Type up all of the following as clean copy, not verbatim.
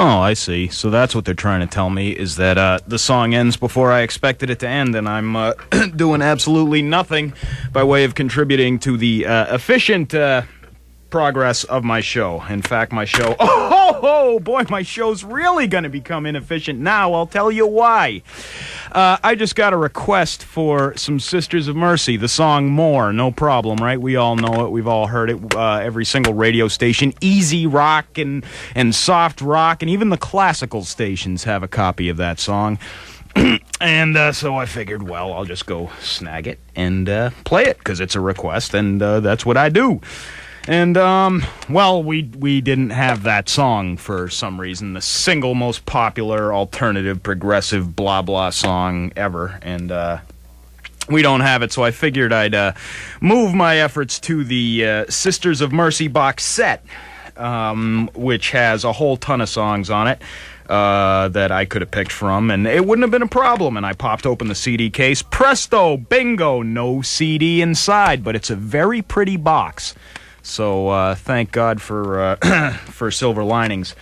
Oh, I see. So that's what they're trying to tell me, is that the song ends before I expected it to end, and I'm doing absolutely nothing by way of contributing to the efficient progress of my show. In fact, my show... Oh, boy, my show's really going to become inefficient now. I'll tell you why. I just got a request for some Sisters of Mercy, the song More, no problem, right? We all know it. We've all heard it. Every single radio station, easy rock and soft rock, and even the classical stations have a copy of that song. And so I figured, well, I'll just go snag it and play it, because it's a request, and that's what I do. And, well, we didn't have that song for some reason, the single most popular alternative progressive blah blah song ever, and we don't have it, so I figured I'd move my efforts to the Sisters of Mercy box set, which has a whole ton of songs on it that I could have picked from, and it wouldn't have been a problem. And I popped open the CD case. Presto, bingo, no CD inside, but it's a very pretty box. So thank God for silver linings.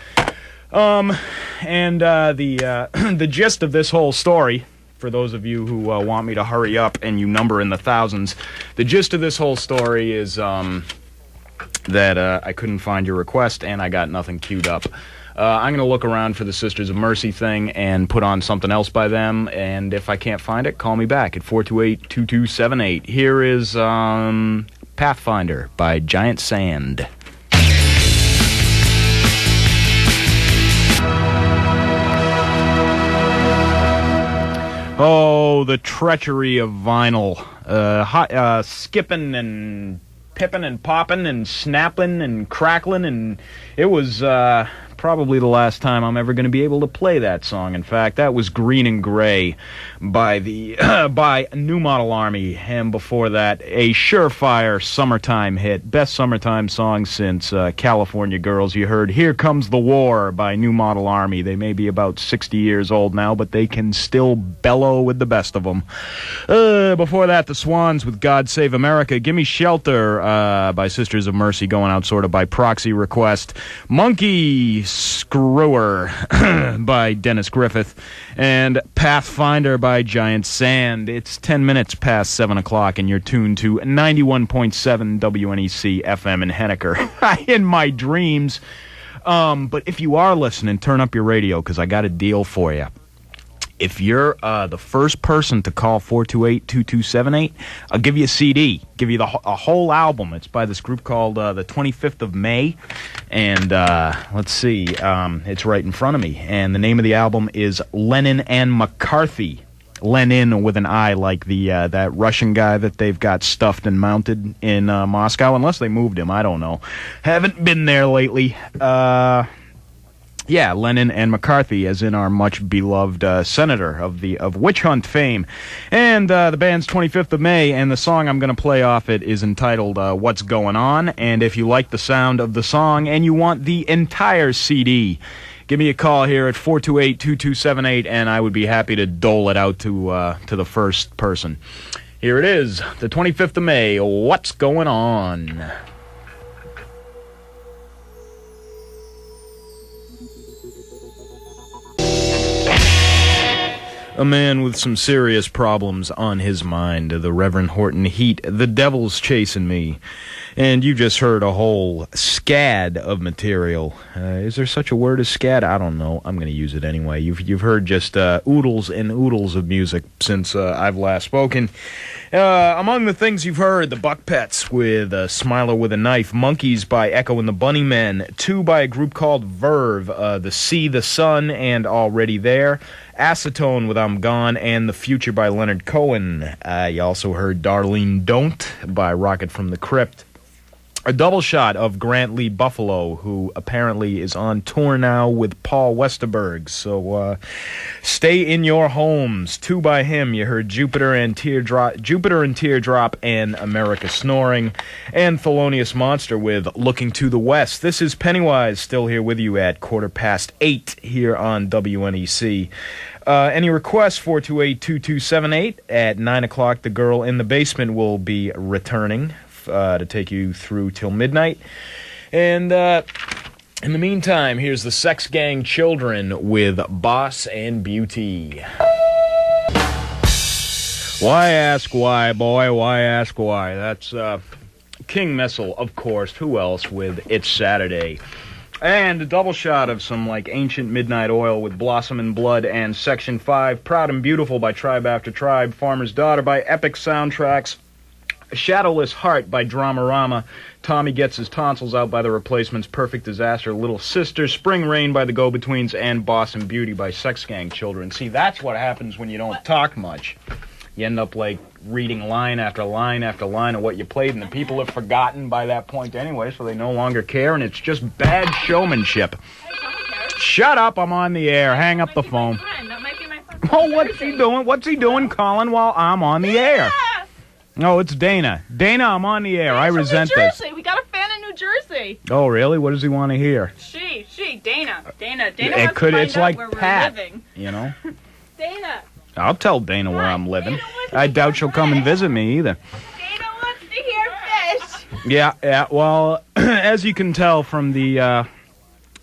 And the gist of this whole story, for those of you who want me to hurry up and you number in the thousands, the gist of this whole story is that I couldn't find your request and I got nothing queued up. I'm going to look around for the Sisters of Mercy thing and put on something else by them, and if I can't find it, call me back at 428-2278. Here is Pathfinder by Giant Sand. Oh, the treachery of vinyl. Skipping and pipping and popping and snapping and crackling, and it was probably the last time I'm ever going to be able to play that song. In fact, that was Green and Gray by the by New Model Army, and before that, a surefire summertime hit, best summertime song since California Girls. You heard Here Comes the War by New Model Army. They may be about 60 years old now, but they can still bellow with the best of them. Before that, the Swans with God Save America. Gimme Shelter by Sisters of Mercy, going out sort of by proxy request. Monkey Screwer by Dennis Griffith, and Pathfinder by Giant Sand. It's 10 minutes past 7 o'clock, and you're tuned to 91.7 WNEC FM in Henniker. In my dreams. But if you are listening, turn up your radio, because I got a deal for you. If you're the first person to call 428-2278, I'll give you a CD, give you a whole album. It's by this group called the 25th of May, and let's see, it's right in front of me. And the name of the album is Lenin and McCarthy. Lenin with an I, like the that Russian guy that they've got stuffed and mounted in Moscow, unless they moved him, I don't know. Haven't been there lately. Yeah, Lenin and McCarthy, as in our much-beloved senator of Witch Hunt fame. And the band's 25th of May, and the song I'm going to play off it is entitled What's Going On. And if you like the sound of the song and you want the entire CD, give me a call here at 428-2278, and I would be happy to dole it out to the first person. Here it is, the 25th of May, What's Going On? A man with some serious problems on his mind, the Reverend Horton Heat, The Devil's Chasing Me. And you just heard a whole scad of material. Is there such a word as scad? I don't know. I'm going to use it anyway. You've heard just oodles and oodles of music since I've last spoken. Among the things you've heard, the Buck Pets with Smiler with a Knife, Monkeys by Echo and the Bunnymen, 2 by a group called Verve, The Sea, the Sun, and Already There, Acetone with I'm Gone, and The Future by Leonard Cohen. You also heard Darlene Don't by Rocket from the Crypt. A double shot of Grant Lee Buffalo, who apparently is on tour now with Paul Westerberg. So stay in your homes. 2 by him. You heard Jupiter and Teardrop, and America Snoring. And Thelonious Monster with Looking to the West. This is Pennywise, still here with you at 8:15 here on WNEC. Any requests, 428-2278. At 9 o'clock, the girl in the basement will be returning to take you through till midnight. And In the meantime, here's the Sex Gang Children with Boss and Beauty. Why ask why, boy? Why ask why? That's King Missile, of course. Who else with It's Saturday? And a double shot of some, like, ancient midnight oil with Blossom and Blood and Section 5, Proud and Beautiful by Tribe After Tribe, Farmer's Daughter by Epic Soundtracks, Shadowless Heart by Dramarama, Tommy Gets His Tonsils Out by The Replacements, Perfect Disaster, Little Sister, Spring Rain by The Go-Betweens, and Boss and Beauty by Sex Gang Children. See, that's what happens when you don't talk much. You end up, like, reading line after line after line of what you played, and the people have forgotten by that point anyway, so they no longer care, and it's just bad showmanship. Shut up, I'm on the air. Hang up the phone. That might be my friend. Oh, what's he doing? What's he doing calling while I'm on the air? No, it's Dana. Dana, I'm on the air. I resent this. We got a fan in New Jersey. Oh, really? What does he want to hear? Dana. Dana wants to It's find like out where Pat, we're living. you know? Dana. I'll tell Dana where I'm living. I doubt she'll come and visit me either. Dana wants to hear fish. Yeah, well, as you can tell from the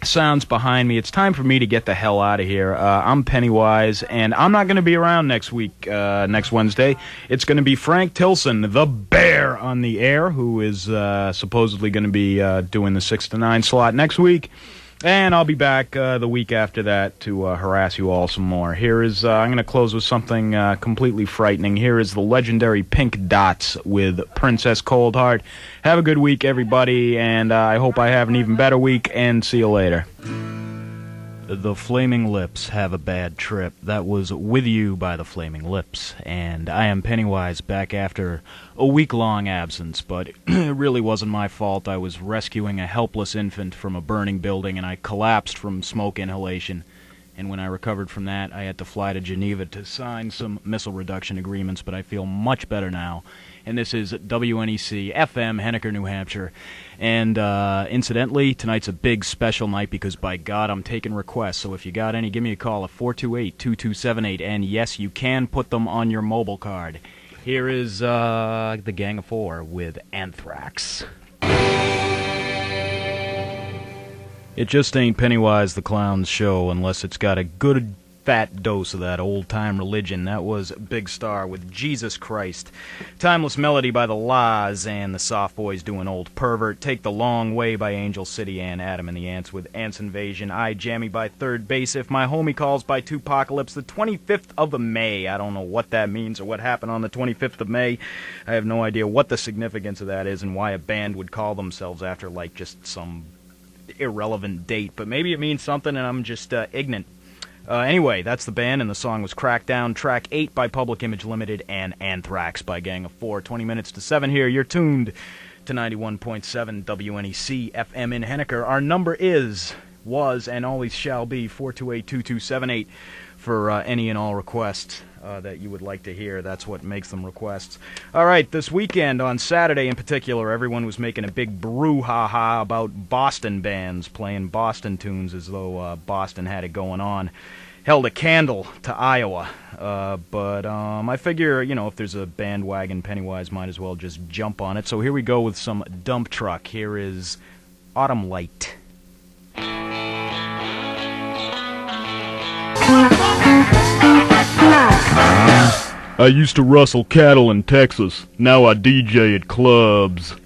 sounds behind me, it's time for me to get the hell out of here. I'm Pennywise, and I'm not going to be around next week, next Wednesday. It's going to be Frank Tilson, the Bear, on the air, who is supposedly going to be doing the 6 to 9 slot next week. And I'll be back the week after that to harass you all some more. Here is, I'm going to close with something completely frightening. Here is the legendary Pink Dots with Princess Coldheart. Have a good week, everybody, and I hope I have an even better week, and see you later. The Flaming Lips Have a Bad Trip. That was With You by the Flaming Lips. And I am Pennywise, back after a week-long absence, but it really wasn't my fault. I was rescuing a helpless infant from a burning building, and I collapsed from smoke inhalation. And when I recovered from that, I had to fly to Geneva to sign some missile reduction agreements, but I feel much better now. And this is WNEC FM, Henniker, New Hampshire. And incidentally, tonight's a big special night because, by God, I'm taking requests. So if you got any, give me a call at 428-2278. And yes, you can put them on your mobile card. Here is the Gang of Four with Anthrax. It just ain't Pennywise the Clown's show unless it's got a good fat dose of that old-time religion. That was Big Star with Jesus Christ. Timeless Melody by the Laws, and the Soft Boys doing Old Pervert. Take the Long Way by Angel City, and Adam and the Ants with Ants Invasion. I Jammy by Third Base. If My Homie Calls by Tupacalypse. The 25th of May. I don't know what that means or what happened on the 25th of May. I have no idea what the significance of that is and why a band would call themselves after, like, just some irrelevant date. But maybe it means something and I'm just ignorant. Anyway, that's the band, and the song was Crackdown, track 8 by Public Image Limited, and Anthrax by Gang of Four. 20 minutes to 7 here. You're tuned to 91.7 WNEC FM in Henniker. Our number was, and always shall be, 428-2278 for any and all requests that you would like to hear. That's what makes them requests. All right, this weekend, on Saturday in particular, everyone was making a big brouhaha about Boston bands playing Boston tunes as though Boston had it going on. Held a candle to Iowa. But I figure, if there's a bandwagon, Pennywise might as well just jump on it. So here we go with some Dump Truck. Here is Autumn Light. I used to rustle cattle in Texas. Now I DJ at clubs.